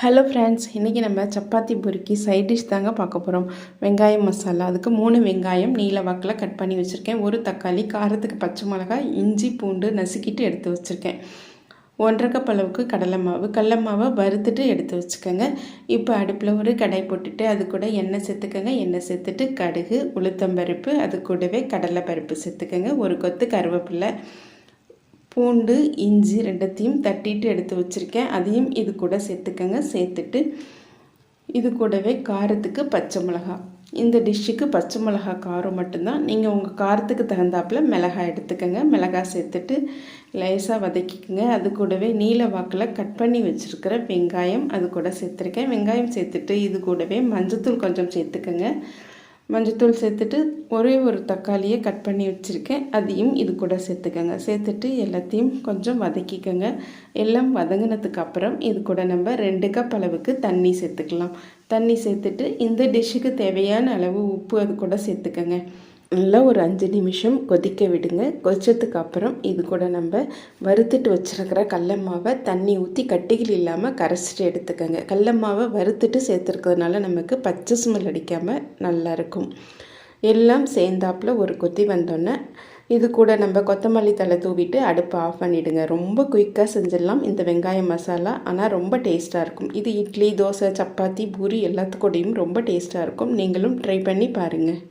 Hello friends, இன்றைக்கி நம்ம சப்பாத்தி பூரிக்கு சைட் டிஷ் தாங்க பார்க்க போகிறோம். வெங்காயம் மசாலா. அதுக்கு 3 வெங்காயம் நீல வாக்கில் கட் பண்ணி வச்சுருக்கேன். ஒரு தக்காளி, காரத்துக்கு பச்சை மிளகாய், இஞ்சி பூண்டு நசுக்கிட்டு எடுத்து வச்சுருக்கேன். 1½ கப் அளவுக்கு கடலை மாவை வறுத்துட்டு எடுத்து வச்சுக்கோங்க. இப்போ அடுப்பில் ஒரு கடாய் போட்டுட்டு அது கூட எண்ணெய் சேர்த்துக்கோங்க. எண்ணெய் சேர்த்துட்டு கடுகு, உளுத்தம்பருப்பு, அது கூடவே கடலை பருப்பு சேர்த்துக்கோங்க. ஒரு கொத்து கருவேப்பிலை, பூண்டு, இஞ்சி ரெண்டத்தையும் தட்டிட்டு எடுத்து வச்சுருக்கேன். அதையும் இது கூட சேர்த்துக்கங்க. சேர்த்துட்டு இது கூடவே காரத்துக்கு பச்சை மிளகாய். இந்த டிஷ்ஷுக்கு பச்சை மிளகாய் காரம் மட்டும்தான். நீங்கள் உங்கள் காரத்துக்கு தகுந்தாப்பில் மிளகாய் எடுத்துக்கோங்க. மிளகாய் சேர்த்துட்டு லேசாக வதக்கிக்கோங்க. அது கூடவே நீல வாக்கில் கட் பண்ணி வச்சுருக்கிற வெங்காயம் அது கூட சேர்த்துருக்கேன். வெங்காயம் சேர்த்துட்டு இது கூடவே மஞ்சத்தூள் கொஞ்சம் சேர்த்துக்கோங்க. மஞ்சத்தூள் சேர்த்துட்டு ஒரே ஒரு தக்காளியை கட் பண்ணி வச்சுருக்கேன். அதையும் இது கூட சேர்த்துக்கோங்க. சேர்த்துட்டு எல்லாத்தையும் கொஞ்சம் வதக்கிக்கோங்க. எல்லாம் வதங்கினதுக்கு அப்புறம் இது கூட நம்ம 2 கப் அளவுக்கு தண்ணி சேர்த்துக்கலாம். தண்ணி சேர்த்துட்டு இந்த டிஷ்ஷுக்கு தேவையான அளவு உப்பு அது கூட சேர்த்துக்கோங்க. நல்லா ஒரு 5 நிமிஷம் கொதிக்க விடுங்க. கொதிச்சதுக்கு அப்புறம் இது கூட நம்ம வறுத்துட்டு வச்சுருக்கிற கடல மாவை தண்ணி ஊற்றி கட்டிகள் இல்லாமல் கரைச்சிட்டு எடுத்துக்கோங்க. கடல மாவை வறுத்துட்டு சேர்த்துருக்கிறதுனால நமக்கு பச்சை ஸ்மெல் அடிக்காமல் நல்லாயிருக்கும். எல்லாம் சேர்ந்தாப்பில் ஒரு கொதி வந்தோன்னே இது கூட நம்ம கொத்தமல்லி தழை தூவிட்டு அடுப்பை ஆஃப் பண்ணிவிடுங்க. ரொம்ப குயிக்காக செஞ்சிடலாம் இந்த வெங்காய மசாலா. ஆனால் ரொம்ப டேஸ்ட்டாக இருக்கும். இது இட்லி, தோசை, சப்பாத்தி, பூரி எல்லாத்துக்கூடையும் ரொம்ப டேஸ்ட்டாக இருக்கும். நீங்களும் ட்ரை பண்ணி பாருங்கள்.